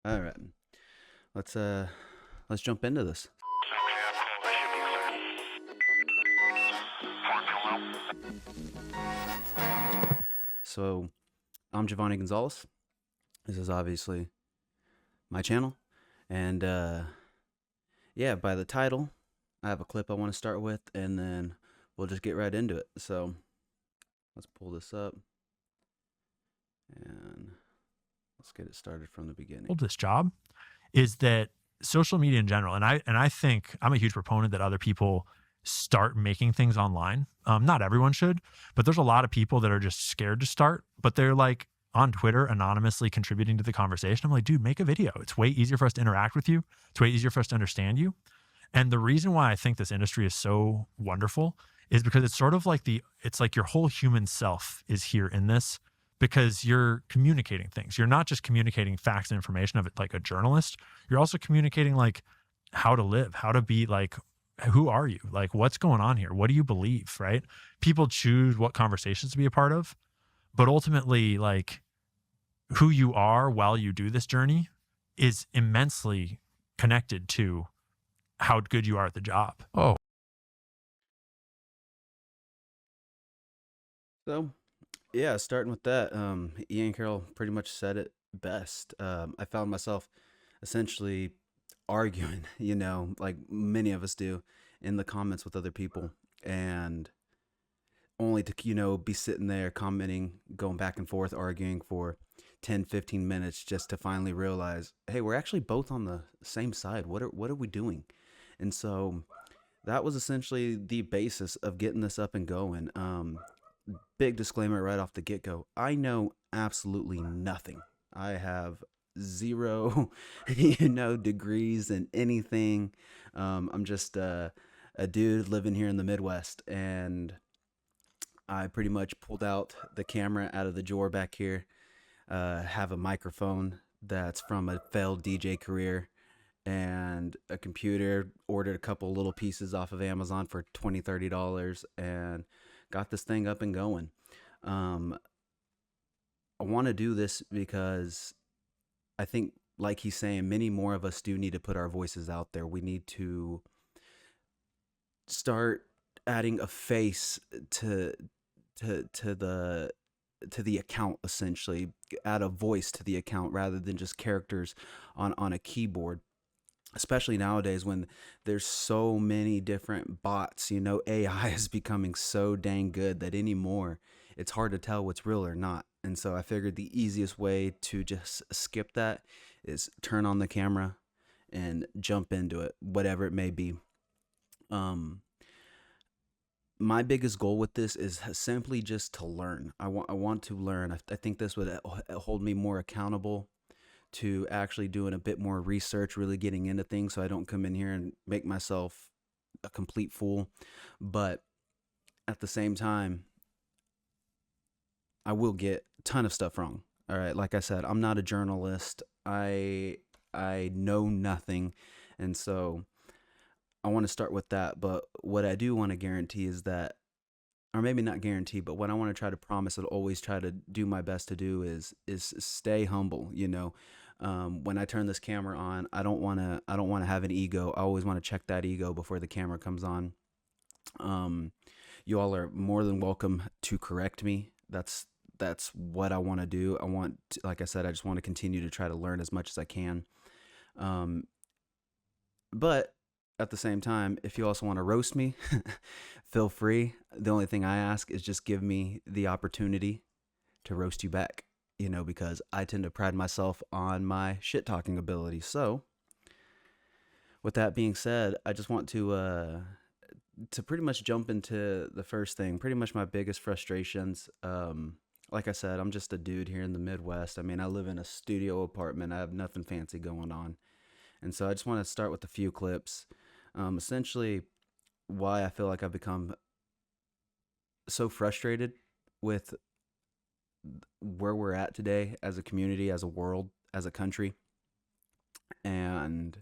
All right. Let's let's jump into this. So, I'm Jovani Gonzales. This is obviously my channel, and yeah, by the title, I have a clip I want to start with, and then we'll just get right into it. So, let's pull this up, and let's get it started from the beginning. This job is that social media in general, and I think I'm a huge proponent that other people start making things online. Not everyone should, but there's a lot of people that are just scared to start, but they're like on Twitter anonymously contributing to the conversation. I'm like, dude, make a video. It's way easier for us to interact with you. It's way easier for us to understand you. And the reason why I think this industry is so wonderful is because it's sort of like it's like your whole human self is here in this, because you're communicating things. You're not just communicating facts and information of it like a journalist. You're also communicating like how to live, how to be, like, who are you? Like, what's going on here? What do you believe, right? People choose what conversations to be a part of, but ultimately, like, who you are while you do this journey is immensely connected to how good you are at the job. Oh, So, yeah, starting with that, Ian Carroll pretty much said it best. I found myself essentially arguing, like many of us do, in the comments with other people, and only to, be sitting there commenting, going back and forth, arguing for 10, 15 minutes just to finally realize, hey, we're actually both on the same side. What are we doing? And so that was essentially the basis of getting this up and going. Big disclaimer right off the get-go. I know absolutely nothing. I have zero, degrees in anything. I'm just a dude living here in the Midwest, and I pretty much pulled out the camera out of the drawer back here. Have a microphone that's from a failed DJ career, and a computer. Ordered a couple little pieces off of Amazon for $20-$30, and got this thing up and going. I want to do this because I think, like he's saying, many more of us do need to put our voices out there. We need to start adding a face to the account, essentially add a voice to the account rather than just characters on a keyboard, especially nowadays when there's so many different bots. AI is becoming so dang good that anymore it's hard to tell what's real or not. And so I figured the easiest way to just skip that is turn on the camera and jump into it, whatever it may be. My biggest goal with this is simply just to learn. I want to learn. I think this would hold me more accountable to actually doing a bit more research, really getting into things, so I don't come in here and make myself a complete fool. But at the same time, I will get a ton of stuff wrong. All right, like I said, I'm not a journalist. I know nothing, and so I want to start with that. But what I do want to guarantee is that, or maybe not guarantee, but what I want to try to promise and always try to do my best to do is stay humble. When I turn this camera on, I don't want to have an ego. I always want to check that ego before the camera comes on. You all are more than welcome to correct me. That's what I want to do. Like I said, I just want to continue to try to learn as much as I can. But at the same time, if you also want to roast me, feel free. The only thing I ask is just give me the opportunity to roast you back, because I tend to pride myself on my shit talking ability. So with that being said, I just want to pretty much jump into the first thing, pretty much my biggest frustrations. Like I said, I'm just a dude here in the Midwest. I mean, I live in a studio apartment. I have nothing fancy going on. And so I just want to start with a few clips. Essentially, why I feel like I've become so frustrated with where we're at today as a community, as a world, as a country. And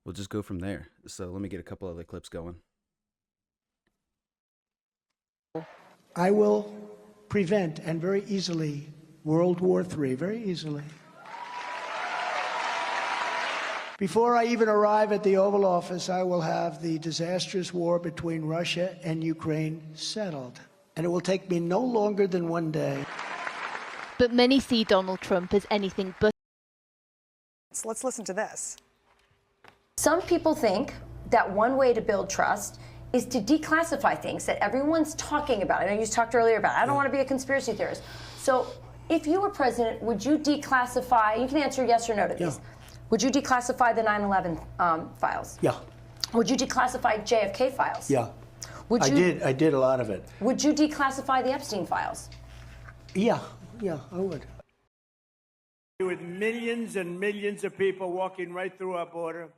we'll just go from there. So let me get a couple other clips going. I will prevent, and very easily, World War III, very easily. Before I even arrive at the Oval Office, I will have the disastrous war between Russia and Ukraine settled. And it will take me no longer than one day. But many see Donald Trump as anything but. So let's listen to this. Some people think that one way to build trust is to declassify things that everyone's talking about. I know you talked earlier about it. I don't want to be a conspiracy theorist. So if you were president, would you declassify, you can answer yes or no to these. Would you declassify the 9/11 files? Yeah. Would you declassify JFK files? Yeah. Would you, I did a lot of it. Would you declassify the Epstein files? Yeah, I would. With millions and millions of people walking right through our border,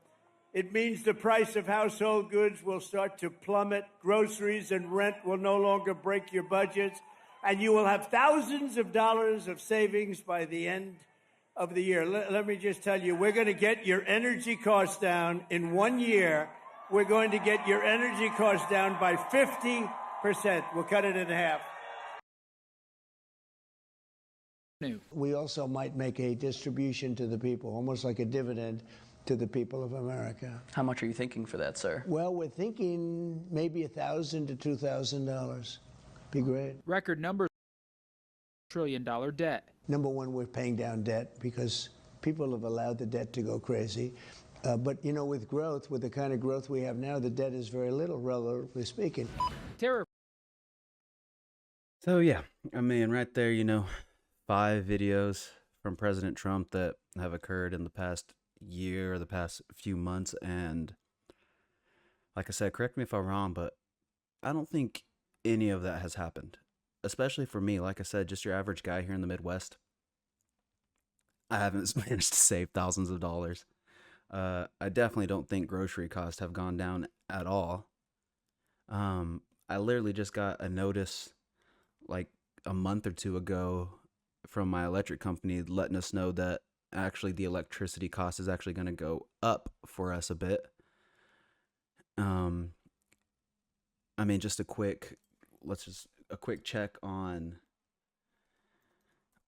it means the price of household goods will start to plummet. Groceries and rent will no longer break your budgets, and you will have thousands of dollars of savings by the end of the year. Let me just tell you, we're going to get your energy costs down in 1 year. We're going to get your energy costs down by 50%. We'll cut it in half. We also might make a distribution to the people, almost like a dividend to the people of America. How much are you thinking for that, sir? Well, we're thinking maybe $1,000 to $2,000. Be great. Record numbers, $1 trillion debt. Number one, we're paying down debt because people have allowed the debt to go crazy. But, you know, with growth, with the kind of growth we have now, the debt is very little, relatively speaking. Terror. So, yeah, I mean, right there, you know, 5 videos from President Trump that have occurred in the past year or the past few months. And like I said, correct me if I'm wrong, but I don't think any of that has happened, especially for me. Like I said, just your average guy here in the Midwest. I haven't managed to save thousands of dollars. I definitely don't think grocery costs have gone down at all. I literally just got a notice like a month or two ago from my electric company letting us know that actually the electricity cost is actually going to go up for us a bit. I mean, just a quick check on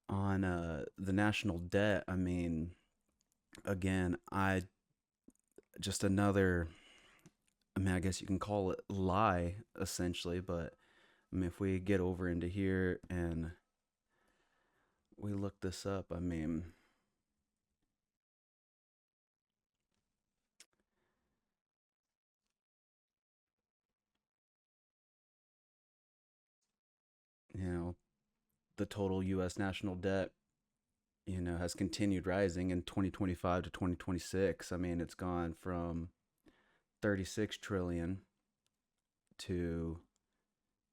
the national debt. I mean, again, I guess you can call it lie essentially, but I mean, if we get over into here and we look this up, I mean, you know, the total U.S. national debt, you know, has continued rising in 2025 to 2026. I mean, it's gone from 36 trillion to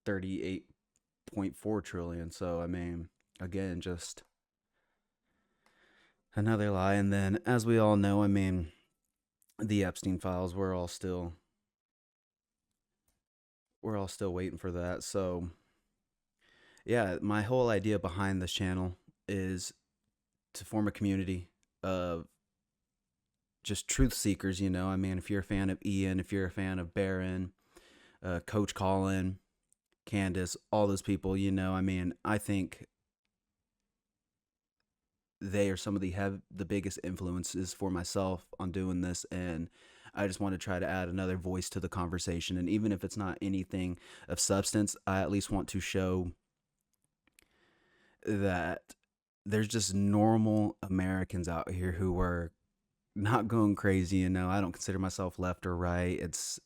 38.4 trillion. So, I mean, again, just another lie. And then, as we all know, I mean, the Epstein files, we're all still waiting for that. So, yeah, my whole idea behind this channel is to form a community of just truth seekers, you know. I mean, if you're a fan of Ian, if you're a fan of Barron, Coach Colin, Candace, all those people, you know, I mean, I think they are some of the biggest influences for myself on doing this, and I just want to try to add another voice to the conversation. And even if it's not anything of substance, I at least want to show that there's just normal Americans out here who are not going crazy, you know. I don't consider myself left or right. It's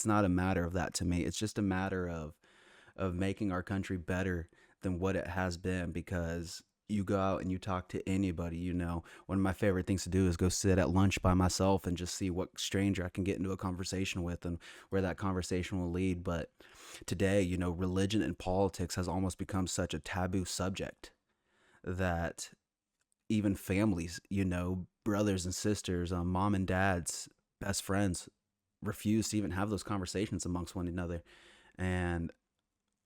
not a matter of that to me. It's just a matter of making our country better than what it has been, because you go out and you talk to anybody, you know. One of my favorite things to do is go sit at lunch by myself and just see what stranger I can get into a conversation with and where that conversation will lead. But today, you know, religion and politics has almost become such a taboo subject that even families, you know, brothers and sisters, mom and dads, best friends, refuse to even have those conversations amongst one another. And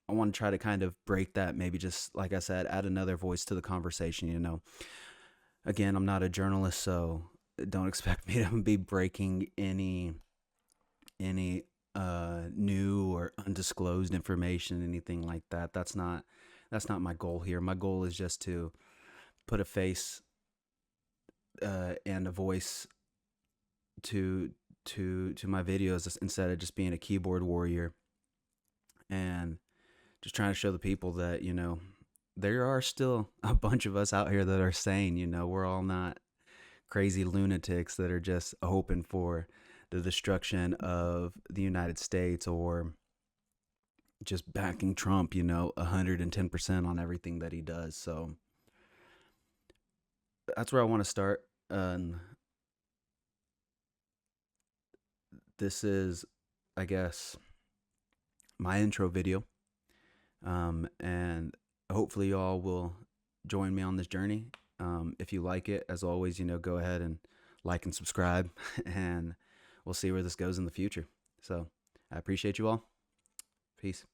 I want to try to kind of break that, maybe just, like I said, add another voice to the conversation, you know. Again, I'm not a journalist, so don't expect me to be breaking any new or undisclosed information, anything like that. That's not my goal here. My goal is just to put a face and a voice to my videos instead of just being a keyboard warrior, and just trying to show the people that, there are still a bunch of us out here that are sane. We're all not crazy lunatics that are just hoping for the destruction of the United States, or just backing Trump, 110% on everything that he does. So that's where I want to start. This is, I guess, my intro video. And hopefully y'all will join me on this journey. If you like it, as always, go ahead and like and subscribe, and we'll see where this goes in the future. So I appreciate you all. Peace.